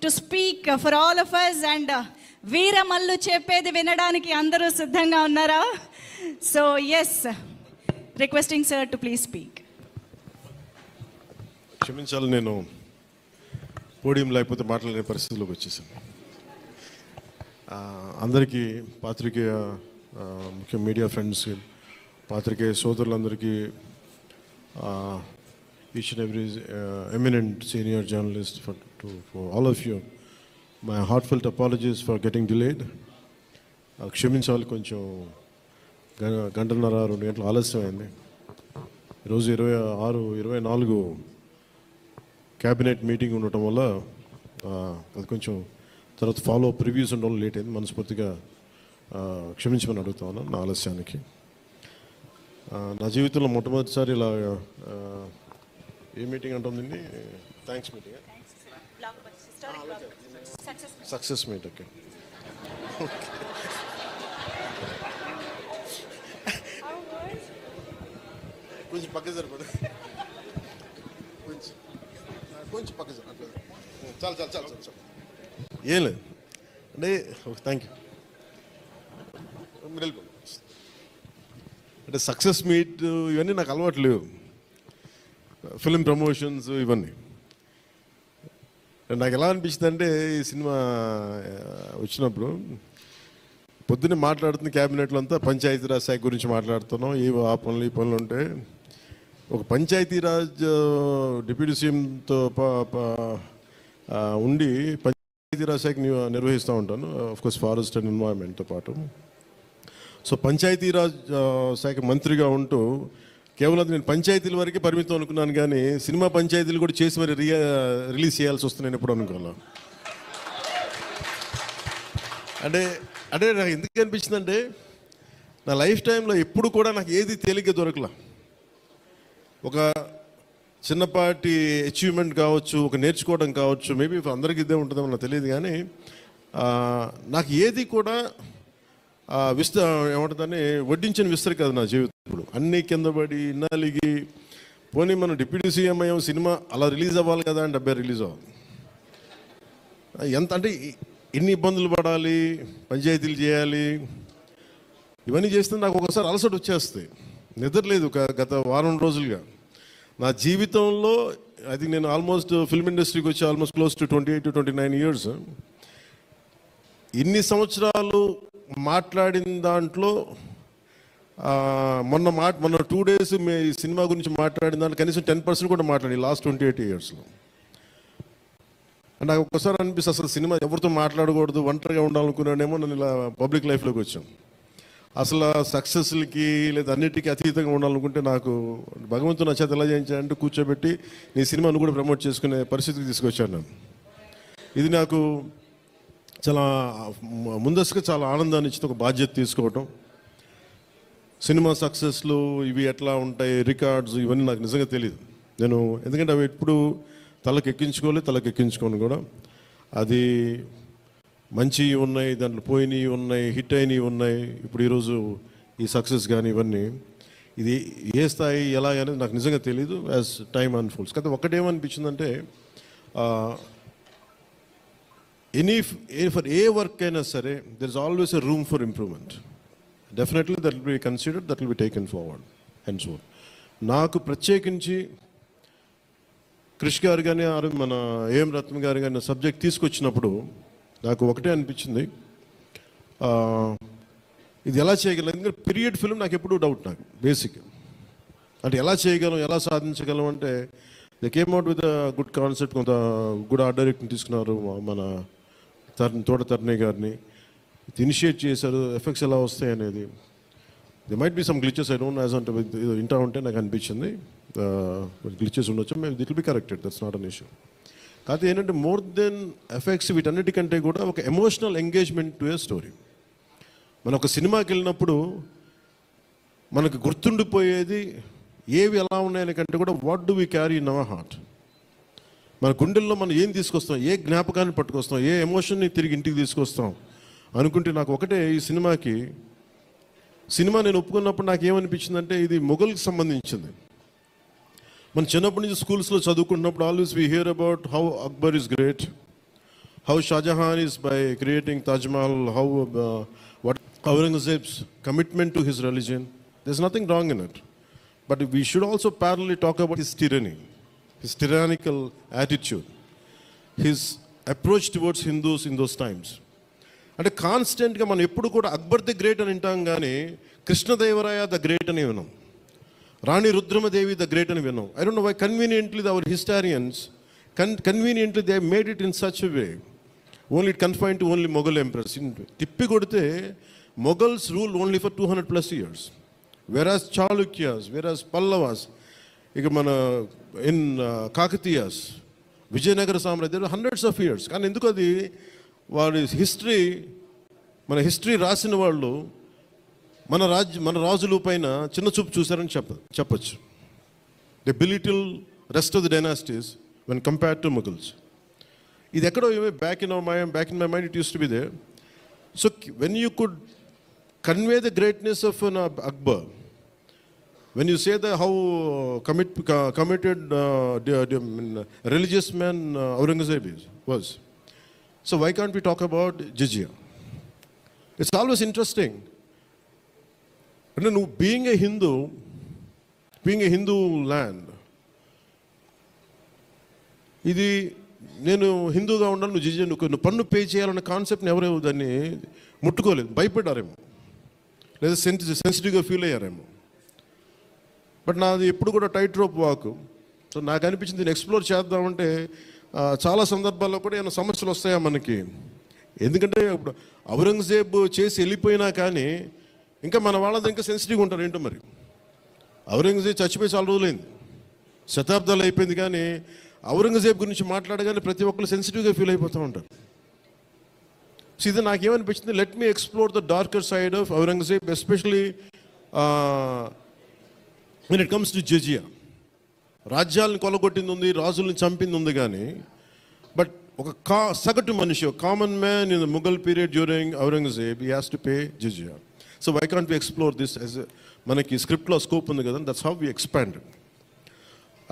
to speak for all of us, and Veeramallu చెప్పేది వినడానికి అందరూ సిద్ధంగా ఉన్నారా? So yes, requesting sir to please speak. క్షమించాలి, నేను పోడియం లేకపోతే మాట్లాడే పరిస్థితిలోకి వచ్చేసాను. అందరికీ పాత్రికేయ ముఖ్య మీడియా ఫ్రెండ్స్, పాత్రికేయ సోదరులందరికీ, each and every eminent senior journalist, for all of you, my heartfelt apologies for getting delayed. క్షమించాలి, కొంచెం గంటన్నర 2 గంటలు ఆలస్యమైంది. ఈరోజు 26-24 క్యాబినెట్ మీటింగ్ ఉండటం వల్ల అది కొంచెం తర్వాత ఫాలో అప్ రివ్యూస్ ఉండడం లేట్ అయింది. మనస్ఫూర్తిగా క్షమించమని అడుగుతా ఉన్నాను నా ఆలస్యానికి. నా జీవితంలో మొట్టమొదటిసారి ఇలా ఏ మీటింగ్ అంటుందండి? Thanks meeting, success meet. Okay, కొంచెం పక్క సరిపోదు, కొంచెం పక్క సరిపోదు. చాలు చాలు చాలు చాలు, ఏం లేదు అంటే. Thank you. మీరు వెళ్ళిపో. అంటే సక్సెస్ మీట్ ఇవన్నీ నాకు అలవాటు లేవు, ఫిల్మ్ ప్రమోషన్స్ ఇవన్నీ. నాకు ఎలా అనిపించింది అంటే, ఈ సినిమా వచ్చినప్పుడు పొద్దున్నే మాట్లాడుతున్న క్యాబినెట్లో అంతా పంచాయతీరాజ్ శాఖ గురించి మాట్లాడుతున్నాం. ఆ పనులు ఈ పనులు ఉంటే ఒక పంచాయతీరాజ్ డిప్యూటీ సీఎంతో ఉండి పంచాయతీరాజ్ శాఖ నిర్వహిస్తూ ఉంటాను, ఆఫ్కోర్స్ ఫారెస్ట్ అండ్ ఎన్వైరన్మెంట్తో పాటు. సో పంచాయతీరాజ్ శాఖ మంత్రిగా ఉంటూ కేవలం నేను పంచాయతీల వరకే పరిమితం అనుకున్నాను, కానీ సినిమా పంచాయతీలు కూడా చేసి మరి రిలీజ్ చేయాల్సి వస్తుంది నేను ఎప్పుడు అనుకోవాలి. అంటే అంటే నాకు ఎందుకు అనిపించిందంటే, నా లైఫ్ టైంలో ఎప్పుడు కూడా నాకు ఏది తేలిగ్గా దొరకలా. ఒక చిన్నపాటి అచీవ్మెంట్ కావచ్చు, ఒక నేర్చుకోవడం కావచ్చు, మేబీ అందరికీ ఇదే ఉంటుందేమో నాకు తెలియదు, కానీ నాకు ఏది కూడా ఏమంటుందని వడ్డించిన విస్తరి కాదు నా జీవితం. ఇప్పుడు అన్నీ కింద పడి నలిగి, పోనీ మనం డిప్యూటీ సీఎం అయ్యాం, సినిమా అలా రిలీజ్ అవ్వాలి కదా అని 70 రిలీజ్ అవ్వాలి. ఎంత అంటే ఎన్ని ఇబ్బందులు పడాలి, పంచాయతీలు చేయాలి, ఇవన్నీ చేస్తే నాకు ఒకసారి అలసట వచ్చేస్తాయి. నిద్రలేదు గత వారం రోజులుగా. నా జీవితంలో అది నేను ఆల్మోస్ట్ ఫిల్మ్ ఇండస్ట్రీకి వచ్చి ఆల్మోస్ట్ క్లోజ్ టు 28-29 ఇయర్స్. ఇన్ని సంవత్సరాలు మాట్లాడిన దాంట్లో మొన్న 2 days ఈ సినిమా గురించి మాట్లాడిన దాంట్లో కనీసం 10% కూడా మాట్లాడి లాస్ట్ 28 ఇయర్స్లో. నాకు ఒక్కసారి అనిపిస్తుంది, అసలు సినిమా ఎవరితో మాట్లాడకూడదు, ఒంటరిగా ఉండాలనుకున్నాడేమో. నన్ను ఇలా పబ్లిక్ లైఫ్లోకి వచ్చాను. అసలు సక్సెస్లకి లేదా అన్నిటికీ అతీతంగా ఉండాలనుకుంటే నాకు భగవంతుడు నా చేత ఎలా చేయించాడంటే కూర్చోబెట్టి నీ సినిమాను కూడా ప్రమోట్ చేసుకునే పరిస్థితికి తీసుకొచ్చాను నేను. ఇది నాకు చాలా ముందస్తుగా చాలా ఆనందాన్ని ఇచ్చింది, ఒక బాధ్యత తీసుకోవటం. సినిమా సక్సెస్లు ఇవి ఎట్లా ఉంటాయి, రికార్డ్స్ ఇవన్నీ నాకు నిజంగా తెలియదు. నేను ఎందుకంటే అవి ఎప్పుడు తలకెక్కించుకోను కూడా. అది మంచి ఉన్నాయి, దాంట్లో పోయినవి ఉన్నాయి, హిట్ అయినవి ఉన్నాయి. ఇప్పుడు ఈరోజు ఈ సక్సెస్ కానీ ఇవన్నీ ఇది ఏ స్థాయి ఎలా అనేది నాకు నిజంగా తెలియదు యాజ్ టైమ్ అన్ఫోల్డ్స్. కానీ ఒకటేమనిపించిందంటే, ఫర్ ఏ వర్క్ అయినా సరే there is always a room for improvement. Definitely that will be considered, that will be taken forward and so. నాకు ప్రత్యేకించి క్రిష్ గారు కానీ మన ఏఎం రత్న గారు కానీ సబ్జెక్ట్ తీసుకొచ్చినప్పుడు నాకు ఒకటే అనిపించింది, ఇది ఎలా చేయగలం. ఎందుకంటే పీరియడ్ ఫిల్మ్ నాకు ఎప్పుడూ డౌట్, నాకు బేసిక్ అంటే ఎలా చేయగలం, ఎలా సాధించగలం అంటే they came out with good concept. కొంత గుడ్ ఆర్ట్ డైరెక్ట్ని తీసుకున్నారు, మన తోట తరుణి గారిని ఇనిషియేట్ చేశారు. ఎఫెక్ట్స్ ఎలా వస్తాయి అనేది, they might be some glitches, I don't as అంటే ఇంటా ఉంటే నాకు అనిపించింది గ్లిచెస్ ఉండొచ్చు, maybe it will be corrected, that's not an issue. కాకపోతే ఏంటంటే మోర్ దెన్ ఎఫెక్ట్స్ వీటన్నిటికంటే కూడా ఒక emotional engagement to a story. మనం ఒక సినిమాకి వెళ్ళినప్పుడు మనకు గుర్తుండిపోయేది ఏవి ఎలా ఉన్నాయని కంటే కూడా what do we carry in our heart. మన గుండెల్లో మనం ఏం తీసుకొస్తాం, ఏ జ్ఞాపకాన్ని పట్టుకొస్తాం, ఏ ఎమోషన్ని తిరిగి ఇంటికి తీసుకొస్తాం అనుకుంటే, నాకు ఒకటే ఈ సినిమా నేను ఒప్పుకున్నప్పుడు నాకు ఏమనిపించిందంటే, ఇది మొఘల్కి సంబంధించింది. మనం చిన్నప్పటి నుంచి స్కూల్స్లో చదువుకుంటున్నప్పుడు always we hear about how Akbar is great, how Shah Jahan is by creating Taj Mahal, how what Aurangzeb's commitment to his religion. There's nothing wrong in it. But we should also parallelly talk about his tyranny, his tyrannical attitude, his approach towards Hindus in those times. అంటే కాన్స్టెంట్గా మనం ఎప్పుడు కూడా Akbar the great అని వింటాం కానీ Krishnadevaraya the great అని విన్నాం, రాణి రుద్రమదేవి ద గ్రేట్ అని విన్నాం. I don't know why conveniently our historians conveniently they made it in such way only it confine to only Mughal empress. తిప్పి కొడితే Mughals rule only for 200+ years, where's Chalukyas, where's Pallavas, ఇక మన ఇన్ కాకతీయాస్, విజయనగర సామ్రాజ్యం hundreds of years. కానీ ఎందుకు అది వారి హిస్టరీ, మన హిస్టరీ రాసిన వాళ్ళు మన రాజుల పైన చిన్న చూపు చూశారని చెప్పచ్చు. They belittle rest of the dynasties when compared to Mughals. ఇది ఎక్కడో back in my mind it used to be there. So when you could convey the greatness of an Akbar, when you say that how committed religious man Aurangzeb was, so why can't we talk about jizya? It's always interesting. And no, being a Hindu land, ఇది నేను హిందూగా ఉండాలి, నువ్వు జిజియా నువ్వు పన్ను pay చేయాలన్న కాన్సెప్ట్ని ఎవరు దాన్ని ముట్టుకోలేదు, భయపడ్డారేమో, లేదా సెన్సిటివ్గా ఫీల్ అయ్యారేమో. బట్ నాది ఎప్పుడు కూడా టైట్ రోప్ వాక్. సో నాకు అనిపించింది దీన్ని ఎక్స్ప్లోర్ చేద్దామంటే చాలా సందర్భాల్లో కూడా ఏమైనా సమస్యలు వస్తాయా మనకి. ఎందుకంటే ఇప్పుడు ఔరంగజేబ్ చేసి వెళ్ళిపోయినా కానీ ఇంకా మన వాళ్ళంతా ఇంకా సెన్సిటివ్గా ఉంటారు ఏంటో మరి. ఔరంగజేబ్ చచ్చిపోయి చాలా రోజులైంది, శతాబ్దాలు అయిపోయింది, కానీ ఔరంగజేబ్ గురించి మాట్లాడగానే ప్రతి ఒక్కరు సెన్సిటివ్గా ఫీల్ అయిపోతూ ఉంటారు. సో ఇది నాకేమనిపించింది, let me explore the darker side of Aurangzeb, especially when it comes to jizya. రాజ్యాలను కొలగొట్టింది ఉంది, రాజుల్ని చంపింది ఉంది, కానీ బట్ ఒక సగటు మనిషి, common man in the Mughal period during Aurangzeb, he has to pay jizya. So why can't we explore this as మనకి స్క్రిప్ట్లో స్కోప్ ఉంది కదా, దట్స్ హౌ వి ఎక్స్పాండ్.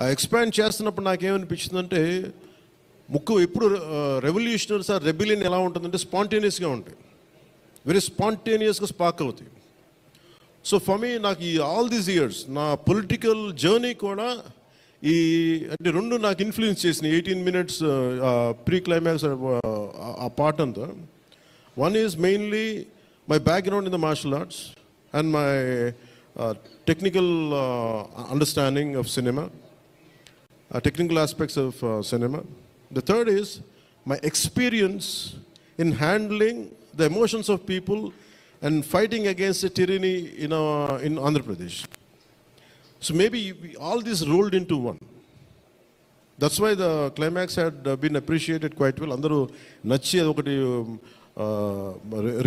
ఆ ఎక్స్పాండ్ చేస్తున్నప్పుడు నాకేమనిపించిందంటే ఎప్పుడు రెవల్యూషనరీస్ ఆ రెబిలియన్ ఎలా ఉంటుందంటే స్పాంటేనియస్గా ఉంటాయి, వెరీ స్పాంటేనియస్గా స్పార్క్ అవుతాయి. సో ఫర్ మీ నాకు ఈ ఆల్ దీస్ ఇయర్స్ నా పొలిటికల్ జర్నీ కూడా ఈ అంటే రెండు నాకు ఇన్ఫ్లుయెన్స్ చేసినాయి. 18 minutes ప్రీ క్లైమాక్స్ ఆ పార్ట్ అంతా. One is mainly my background in the martial arts and my technical understanding of cinema, technical aspects of cinema. The third is my experience in handling the emotions of people and fighting against the tyranny in Andhra Pradesh. So maybe all this rolled into one. That's why the climax had been appreciated quite well. Andaru nachi adokati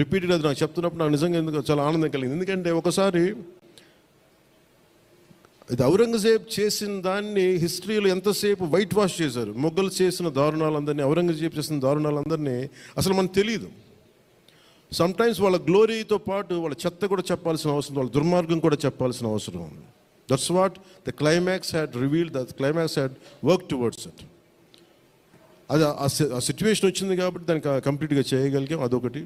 repeated అది నాకు చెప్తున్నప్పుడు నాకు నిజంగా ఎందుకు చాలా ఆనందం కలిగింది. ఎందుకంటే ఒకసారి ఇది ఔరంగజేబ్ చేసిన దాన్ని హిస్టరీలో ఎంతసేపు వైట్ వాష్ చేశారు. మొఘల్ చేసిన దారుణాలందరినీ, ఔరంగజేబ్ చేసిన దారుణాలందరినీ అసలు మనకు తెలియదు. సమ్టైమ్స్ వాళ్ళ గ్లోరీతో పాటు వాళ్ళ చెత్త కూడా చెప్పాల్సిన అవసరం, వాళ్ళ దుర్మార్గం కూడా చెప్పాల్సిన అవసరం ఉంది. That's what the climax had revealed, the climax had work towards it. అది ఆ సిచ్యువేషన్ వచ్చింది కాబట్టి దానికి కంప్లీట్గా చేయగలిగాం. అదొకటి.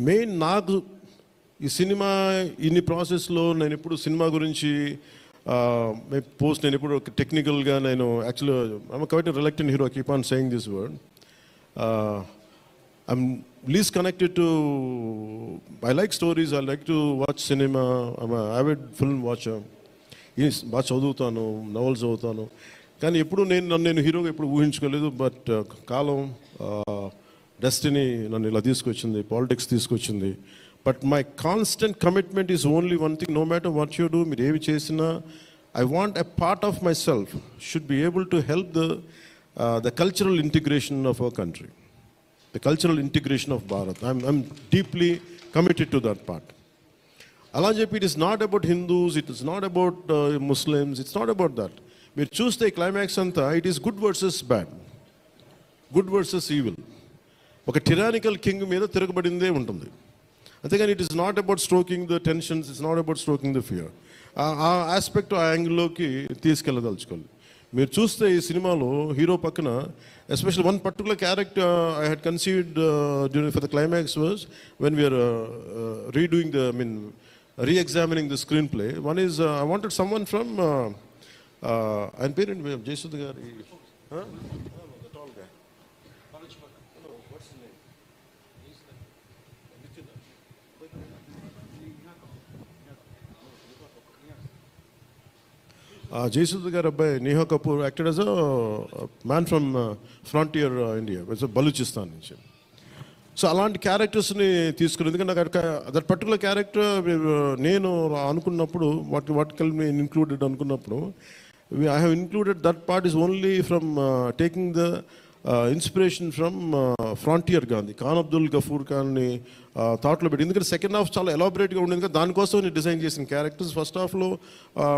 మెయిన్ నాకు ఈ సినిమా ఇన్ని ప్రాసెస్లో నేను ఎప్పుడు సినిమా గురించి నేను ఎప్పుడు టెక్నికల్గా నేను యాక్చువల్గా I'm quite reluctant hero, keep on saying this word. I'm least connected to, I like stories, I like to watch cinema, I'm an avid film watcher. బాగా చదువుతాను, నవల్స్ చదువుతాను, కానీ ఎప్పుడు నేను హీరోగా ఎప్పుడు ఊహించుకోలేదు. బట్ కాలం, డెస్టినీ నన్ను ఇలా తీసుకొచ్చింది, పాలిటిక్స్ తీసుకొచ్చింది. But my constant commitment is only one thing, no matter what you do, మీరు ఏమి చేసినా I want a part of myself should be able to help the cultural integration of our country, the cultural integration of Bharat. I'm deeply committed to that part. Alajepi, it is not about Hindus, it is not about Muslims, it's not about that. We choose the climax anta, it is good versus bad, good versus evil. Oka tyrannical king meeda tiragabadinde untundi. Antegani it is not about stroking the tensions, it's not about stroking the fear. Aa aspect a angle loki teeskelladalchukoli. మీరు చూస్తే ఈ సినిమాలో hero పక్కన special one particular character I had conceived during for the climax was when we're redoing the mean re-examining the screenplay. One is I wanted someone from ఆయన పేరేంటి జయసుధ గారి the tall guy. Jayasudha గారి అబ్బాయి Neha Kapoor acted as a man from frontier India Balochistan నుంచి. So అలాంటి క్యారెక్టర్స్ని తీసుకుని, ఎందుకంటే నాకు దట్ పర్టికులర్ క్యారెక్టర్ నేను అనుకున్నప్పుడు వాట్ కెల్ మీ ఇన్క్లూడెడ్ అనుకున్నప్పుడు I have included that part is only from taking the inspiration from frontier Gandhi, Khan Abdul Ghaffar ఖాన్ని థాట్లో పెట్టి. ఎందుకంటే సెకండ్ హాఫ్ చాలా ఎలాబరేట్గా ఉండేది కదా, దానికోసం నేను డిజైన్ చేసిన క్యారెక్టర్స్ ఫస్ట్ హాఫ్లో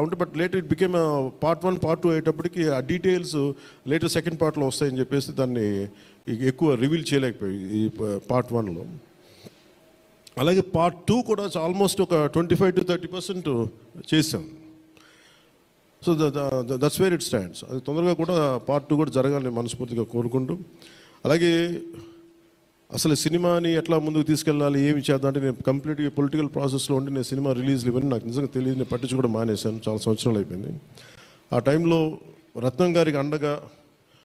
ఉంటే, but later it became part 1 part 2 అయ్యేటప్పటికి ఆ డీటెయిల్స్ లేటర్ సెకండ్ పార్ట్లో వస్తాయని చెప్పేసి దాన్ని ఎక్కువ రివీల్ చేయలేకపోయి ఈ పార్ట్ 1లో. అలాగే పార్ట్ 2 కూడా ఆల్మోస్ట్ ఒక 25 to 30% చేసాం. So that's where it stands. అది తొందరగా కూడా పార్ట్ 2 కూడా జరగాలని మనస్ఫూర్తిగా కోరుకుంటూ, అలాగే అసలు సినిమాని ఎట్లా ముందుకు తీసుకెళ్ళాలి, ఏమి చేద్దాం అంటే నేను కంప్లీట్గా పొలిటికల్ ప్రాసెస్లో ఉండి నేను సినిమా రిలీజ్లు ఇవన్నీ నాకు నిజంగా తెలియదు, నేను పట్టించుకోవడం మానేశాను, చాలా సంవత్సరాలు అయిపోయింది. ఆ టైంలో రత్నం గారికి అండగా